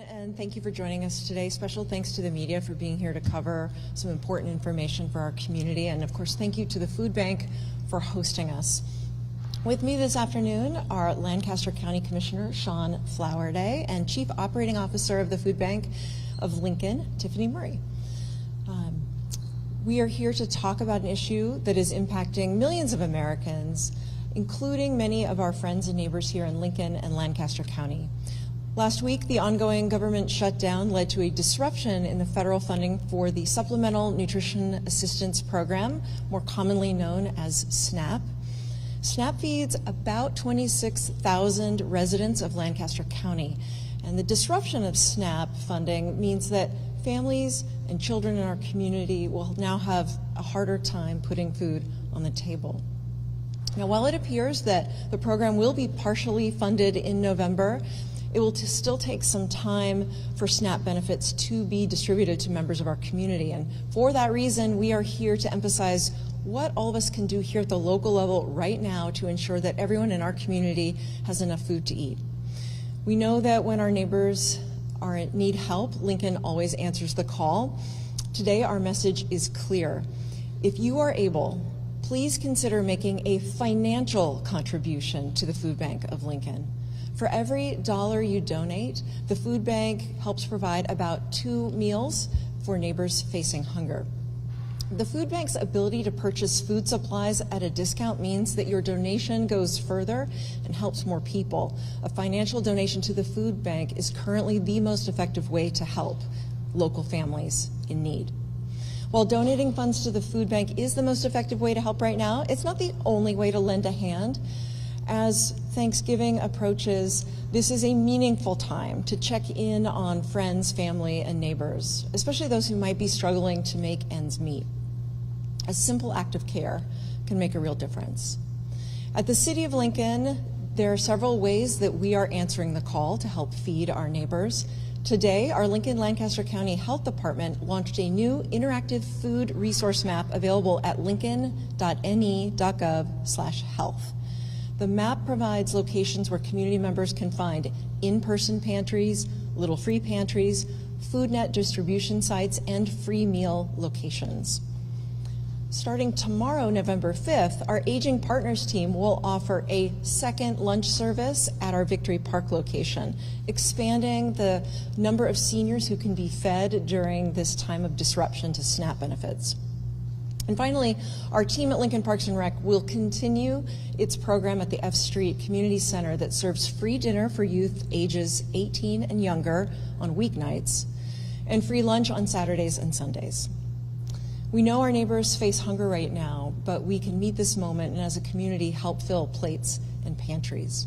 And thank you for joining us today. Special thanks to the media for being here to cover some important information for our community. And of course, thank you to the Food Bank for hosting us. With me this afternoon are Lancaster County Commissioner Sean Flowerday and Chief Operating Officer of the Food Bank of Lincoln, Tiffany Murray. We are here to talk about an issue that is impacting millions of Americans, including many of our friends and neighbors here in Lincoln and Lancaster County. Last week, the ongoing government shutdown led to a disruption in the federal funding for the Supplemental Nutrition Assistance Program, more commonly known as SNAP. SNAP feeds about 26,000 residents of Lancaster County, and the disruption of SNAP funding means that families and children in our community will now have a harder time putting food on the table. Now, while it appears that the program will be partially funded in November, it will still take some time for SNAP benefits to be distributed to members of our community. And for that reason, we are here to emphasize what all of us can do here at the local level right now to ensure that everyone in our community has enough food to eat. We know that when our neighbors need help, Lincoln always answers the call. Today, our message is clear. If you are able, please consider making a financial contribution to the Food Bank of Lincoln. For every dollar you donate, the Food Bank helps provide about 2 meals for neighbors facing hunger. The Food Bank's ability to purchase food supplies at a discount means that your donation goes further and helps more people. A financial donation to the Food Bank is currently the most effective way to help local families in need. While donating funds to the Food Bank is the most effective way to help right now, it's not the only way to lend a hand. As Thanksgiving approaches, this is a meaningful time to check in on friends, family, and neighbors, especially those who might be struggling to make ends meet. A simple act of care can make a real difference. At the City of Lincoln, there are several ways that we are answering the call to help feed our neighbors. Today, our Lincoln-Lancaster County Health Department launched a new interactive food resource map available at lincoln.ne.gov/health. The map provides locations where community members can find in-person pantries, little free pantries, food net distribution sites, and free meal locations. Starting tomorrow, November 5th, our Aging Partners team will offer a second lunch service at our Victory Park location, expanding the number of seniors who can be fed during this time of disruption to SNAP benefits. And finally, our team at Lincoln Parks and Rec will continue its program at the F Street Community Center that serves free dinner for youth ages 18 and younger on weeknights and free lunch on Saturdays and Sundays. We know our neighbors face hunger right now, but we can meet this moment and as a community help fill plates and pantries.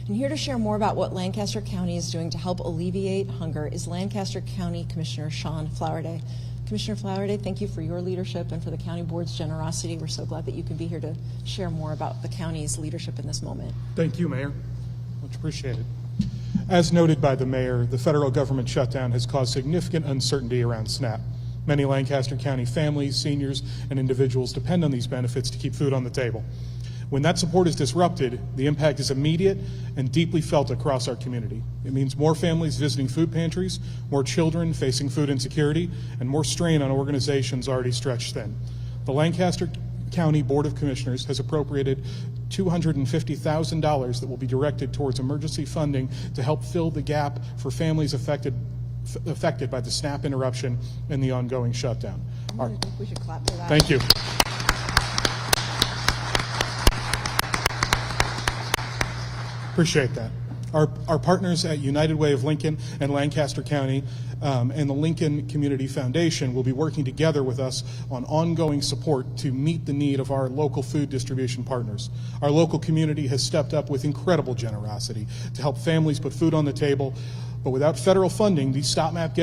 And here to share more about what Lancaster County is doing to help alleviate hunger is Lancaster County Commissioner Sean Flowerday. Commissioner Flowerday, thank you for your leadership and for the county board's generosity. We're so glad that you can be here to share more about the county's leadership in this moment. Thank you, Mayor. Much appreciated. As noted by the mayor, the federal government shutdown has caused significant uncertainty around SNAP. Many Lancaster County families, seniors, and individuals depend on these benefits to keep food on the table. When that support is disrupted, the impact is immediate and deeply felt across our community. It means more families visiting food pantries, more children facing food insecurity, and more strain on organizations already stretched thin. The Lancaster County Board of Commissioners has appropriated $250,000 that will be directed towards emergency funding to help fill the gap for families affected by the SNAP interruption and the ongoing shutdown. I think we should clap for that. Thank you. Appreciate that. Our partners at United Way of Lincoln and Lancaster County and the Lincoln Community Foundation will be working together with us on ongoing support to meet the need of our local food distribution partners. Our local community has stepped up with incredible generosity to help families put food on the table, but without federal funding, these stop-gap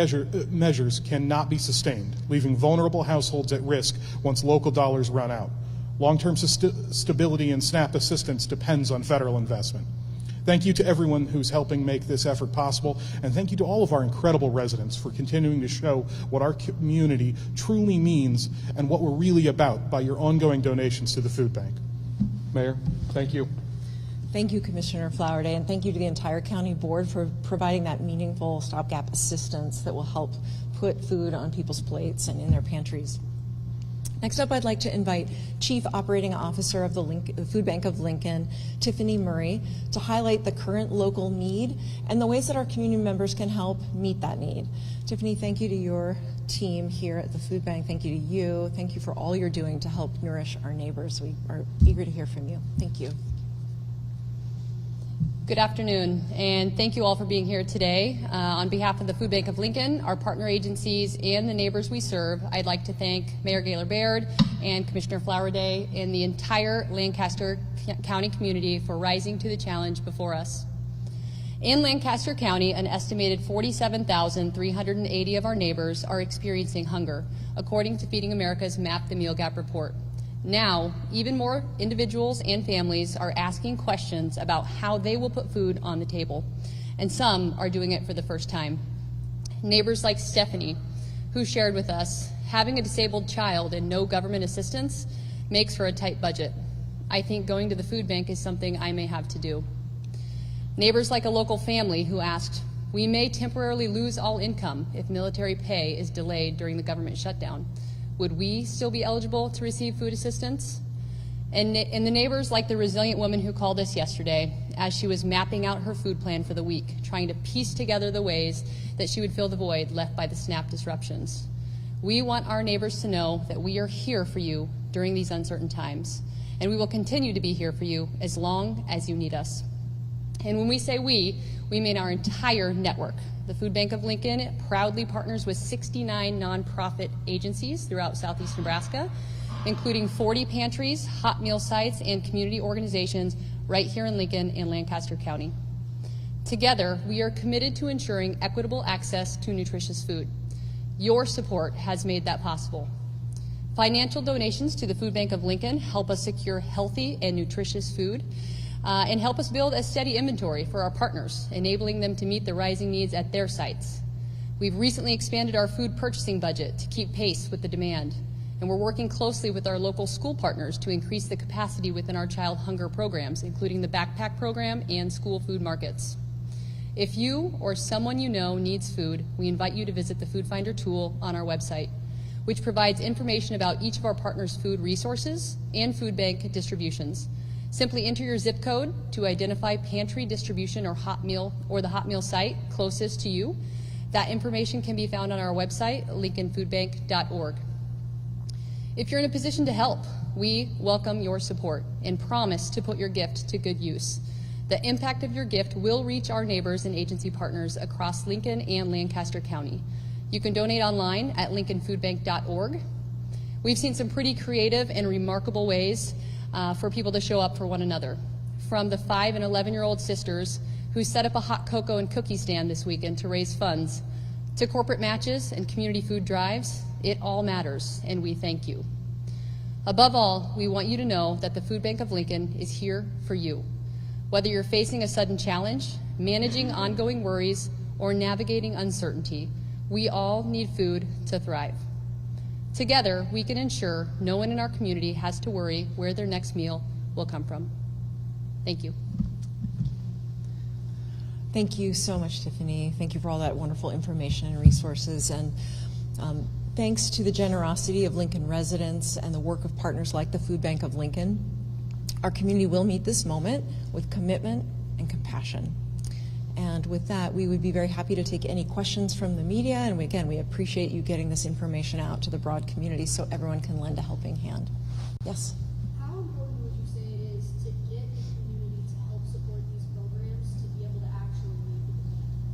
measures cannot be sustained, leaving vulnerable households at risk once local dollars run out. Long-term stability in SNAP assistance depends on federal investment. Thank you to everyone who's helping make this effort possible, and thank you to all of our incredible residents for continuing to show what our community truly means and what we're really about by your ongoing donations to the Food Bank. Mayor, thank you. Thank you, Commissioner Flowerday, and thank you to the entire county board for providing that meaningful stopgap assistance that will help put food on people's plates and in their pantries. Next up, I'd like to invite Chief Operating Officer of the Food Bank of Lincoln, Tiffany Murray, to highlight the current local need and the ways that our community members can help meet that need. Tiffany, thank you to your team here at the Food Bank. Thank you to you. Thank you for all you're doing to help nourish our neighbors. We are eager to hear from you. Thank you. Good afternoon, and thank you all for being here today. On behalf of the Food Bank of Lincoln, our partner agencies, and the neighbors we serve, I'd like to thank Mayor Gaylor Baird and Commissioner Flowerday and the entire Lancaster County community for rising to the challenge before us. In Lancaster County, an estimated 47,380 of our neighbors are experiencing hunger, according to Feeding America's Map the Meal Gap report. Now, even more individuals and families are asking questions about how they will put food on the table, and some are doing it for the first time. Neighbors like Stephanie, who shared with us, having a disabled child and no government assistance makes for a tight budget. I think going to the food bank is something I may have to do. Neighbors like a local family who asked, we may temporarily lose all income if military pay is delayed during the government shutdown. Would we still be eligible to receive food assistance? And the neighbors like the resilient woman who called us yesterday as she was mapping out her food plan for the week, trying to piece together the ways that she would fill the void left by the SNAP disruptions. We want our neighbors to know that we are here for you during these uncertain times, and we will continue to be here for you as long as you need us. And when we say we mean our entire network. The Food Bank of Lincoln proudly partners with 69 nonprofit agencies throughout Southeast Nebraska, including 40 pantries, hot meal sites, and community organizations right here in Lincoln and Lancaster County. Together, we are committed to ensuring equitable access to nutritious food. Your support has made that possible. Financial donations to the Food Bank of Lincoln help us secure healthy and nutritious food and help us build a steady inventory for our partners, enabling them to meet the rising needs at their sites. We've recently expanded our food purchasing budget to keep pace with the demand, and we're working closely with our local school partners to increase the capacity within our child hunger programs, including the backpack program and school food markets. If you or someone you know needs food, we invite you to visit the Food Finder tool on our website, which provides information about each of our partners' food resources and food bank distributions. Simply enter your zip code to identify pantry distribution or the hot meal site closest to you. That information can be found on our website, lincolnfoodbank.org. If you're in a position to help, we welcome your support and promise to put your gift to good use. The impact of your gift will reach our neighbors and agency partners across Lincoln and Lancaster County. You can donate online at lincolnfoodbank.org. We've seen some pretty creative and remarkable ways for people to show up for one another. From the 5 and 11-year-old sisters who set up a hot cocoa and cookie stand this weekend to raise funds, to corporate matches and community food drives, it all matters, and we thank you. Above all, we want you to know that the Food Bank of Lincoln is here for you. Whether you're facing a sudden challenge, managing ongoing worries, or navigating uncertainty, we all need food to thrive. Together, we can ensure no one in our community has to worry where their next meal will come from. Thank you. Thank you so much, Tiffany. Thank you for all that wonderful information and resources. And thanks to the generosity of Lincoln residents and the work of partners like the Food Bank of Lincoln, our community will meet this moment with commitment and compassion. And with that, we would be very happy to take any questions from the media. And we appreciate you getting this information out to the broad community so everyone can lend a helping hand. Yes? How important would you say it is to get the community to help support these programs to be able to actually meet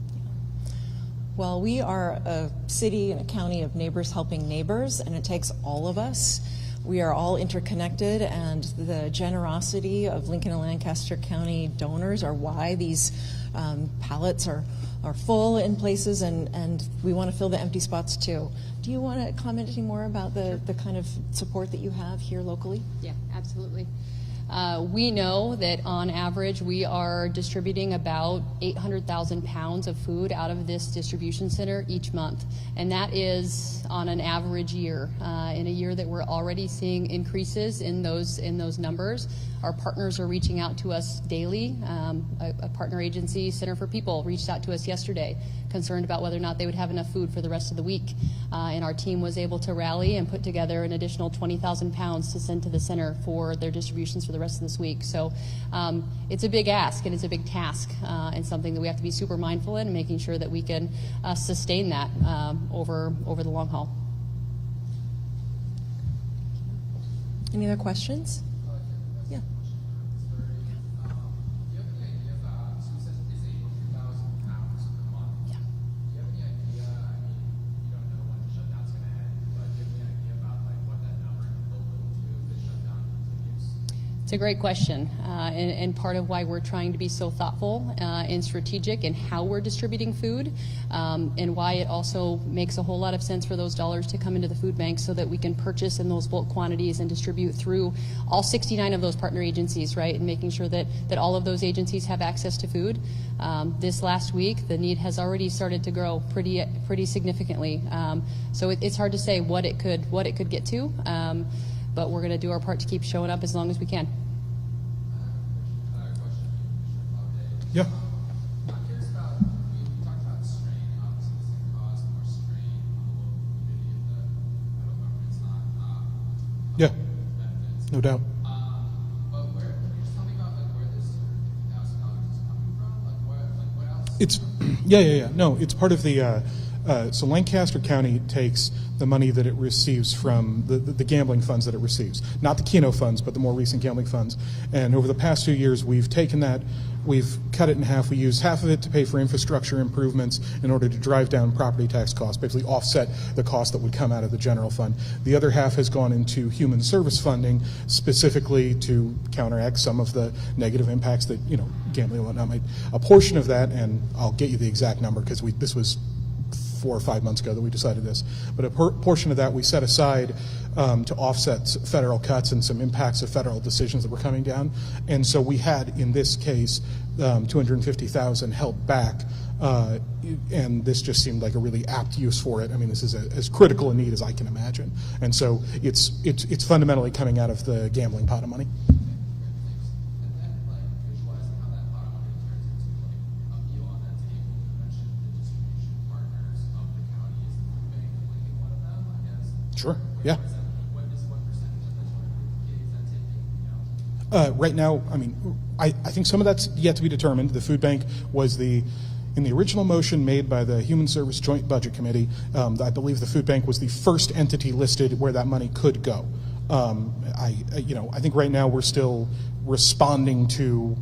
the demand? Well, we are a city and a county of neighbors helping neighbors, and it takes all of us. We are all interconnected, and the generosity of Lincoln and Lancaster County donors are why these pallets are full in places, and we want to fill the empty spots too. Do you want to comment any more about the kind of support that you have here locally? Yeah, absolutely. We know that on average we are distributing about 800,000 pounds of food out of this distribution center each month, and that is on an average year. In a year that we're already seeing increases in those numbers, our partners are reaching out to us daily. A partner agency, Center for People, reached out to us yesterday, concerned about whether or not they would have enough food for the rest of the week, and our team was able to rally and put together an additional 20,000 pounds to send to the center for their distributions for the rest of this week. So it's a big ask and it's a big task, and something that we have to be super mindful in, and making sure that we can sustain that over the long haul. Any other questions? Yeah. It's a great question, and part of why we're trying to be so thoughtful and strategic in how we're distributing food, and why it also makes a whole lot of sense for those dollars to come into the food bank so that we can purchase in those bulk quantities and distribute through all 69 of those partner agencies, right, and making sure that all of those agencies have access to food. This last week, the need has already started to grow pretty significantly. So it's hard to say what it could get to, but we're going to do our part to keep showing up as long as we can. Yeah. I'm curious about, we talked about strain, obviously this can cause more strain on the local community if the federal government's not Yeah. benefits. No doubt. But can you just tell me about where this $50,000 is coming from? What else? It's yeah. No, it's part of the. So Lancaster County takes the money that it receives from the gambling funds that it receives, not the Keno funds, but the more recent gambling funds. And over the past 2 years, we've taken that, we've cut it in half. We use half of it to pay for infrastructure improvements in order to drive down property tax costs, basically offset the cost that would come out of the general fund. The other half has gone into human service funding, specifically to counteract some of the negative impacts that, gambling and whatnot might. A portion of that, and I'll get you the exact number because this was 4 or 5 months ago that we decided this, but a portion of that we set aside to offset federal cuts and some impacts of federal decisions that were coming down. And so we had, in this case, $250,000 held back, and this just seemed like a really apt use for it. I mean, this is as critical a need as I can imagine. And so it's fundamentally coming out of the gambling pot of money. And then, visualizing how that pot of money turns into, a meal on that table. You mentioned the distribution partners of the county. Is the food bank of Lincoln one of them, I guess? Sure, yeah. What percentage of the 250K is that taking, Right now, I mean, I think some of that's yet to be determined. The food bank was in the original motion made by the Human Service Joint Budget Committee, I believe the food bank was the first entity listed where that money could go. I think right now we're still responding to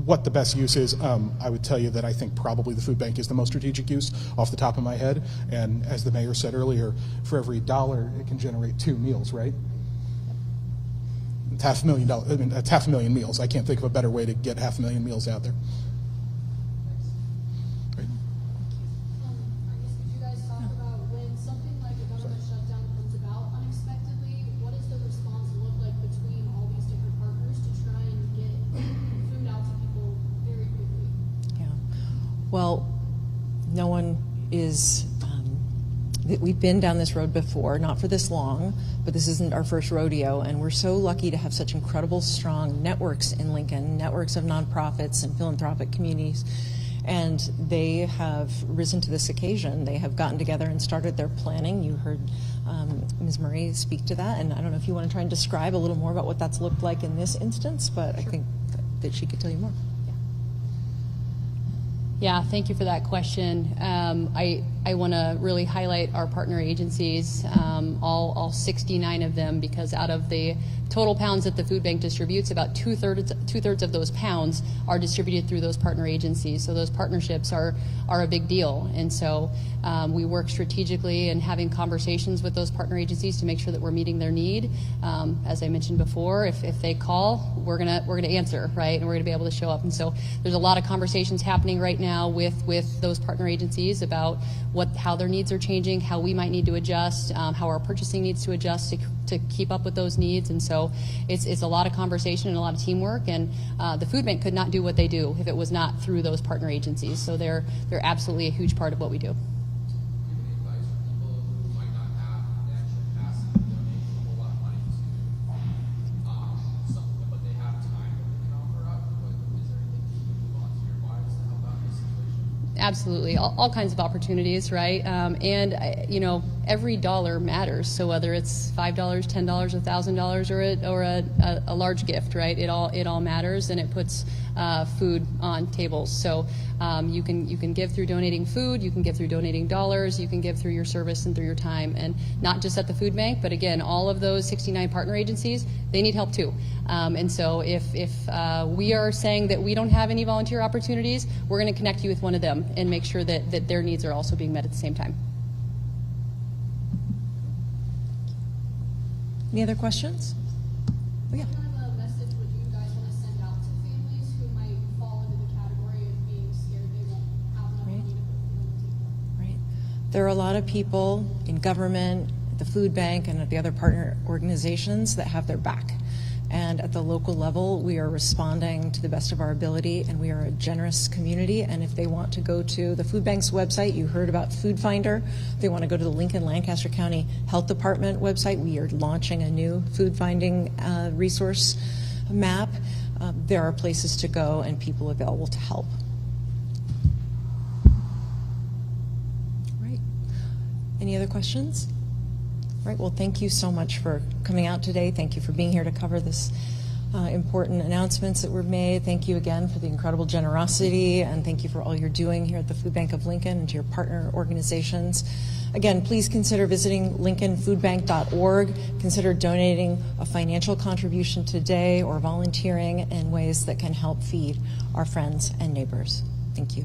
what the best use is. I would tell you that I think probably the food bank is the most strategic use off the top of my head. And as the mayor said earlier, for every dollar, it can generate 2 meals, right? It's $500,000. I mean, that's 500,000 meals. I can't think of a better way to get 500,000 meals out there. Right. I guess could you guys talk about when something like a government shutdown comes about unexpectedly, what does the response look like between all these different partners to try and get food out to people very quickly? Yeah. Well, no one is. We've been down this road before, not for this long, but this isn't our first rodeo, and we're so lucky to have such incredible, strong networks in Lincoln, networks of nonprofits and philanthropic communities, and they have risen to this occasion. They have gotten together and started their planning. You heard Ms. Murray speak to that, and I don't know if you want to try and describe a little more about what that's looked like in this instance, but I think that she could tell you more. Yeah, thank you for that question. I want to really highlight our partner agencies, all 69 of them, because out of the total pounds that the food bank distributes, about two-thirds of those pounds are distributed through those partner agencies. So those partnerships are a big deal. And so we work strategically and having conversations with those partner agencies to make sure that we're meeting their need. As I mentioned before, if they call, we're gonna answer, right? And we're gonna be able to show up. And so there's a lot of conversations happening right now. now with those partner agencies about how their needs are changing, how we might need to adjust, how our purchasing needs to adjust to keep up with those needs. And so it's a lot of conversation and a lot of teamwork, and the food bank could not do what they do if it was not through those partner agencies. So they're absolutely a huge part of what we do. Giving advice for people who might not have the actual capacity to donate a whole lot of money to something, but they have time that they can offer up. But is there anything you can do volunteer-wise to help out in this situation? Absolutely, all kinds of opportunities, right? You know, every dollar matters. So whether it's $5, $10, $1,000, or a large gift, right? It all matters, and it puts food on tables. So you can give through donating food, you can give through donating dollars, you can give through your service and through your time, and not just at the food bank, but again, all of those 69 partner agencies, they need help too. And so if we are saying that we don't have any volunteer opportunities, we're going to connect you with one of them and make sure that their needs are also being met at the same time. Any other questions? Oh, yeah. What kind of a message would you guys want to send out to families who might fall into the category of being scared they won't have enough money to put food on the table? Right. There are a lot of people in government, at the food bank, and at the other partner organizations that have their back. And at the local level, we are responding to the best of our ability, and we are a generous community. And if they want to go to the food bank's website, you heard about Food Finder. If they want to go to the Lincoln Lancaster County Health Department website, we are launching a new food finding resource map. There are places to go and people available to help. Right. Any other questions? Right, well, thank you so much for coming out today. Thank you for being here to cover this important announcements that were made. Thank you again for the incredible generosity, and thank you for all you're doing here at the Food Bank of Lincoln and to your partner organizations. Again, please consider visiting lincolnfoodbank.org. Consider donating a financial contribution today or volunteering in ways that can help feed our friends and neighbors. Thank you.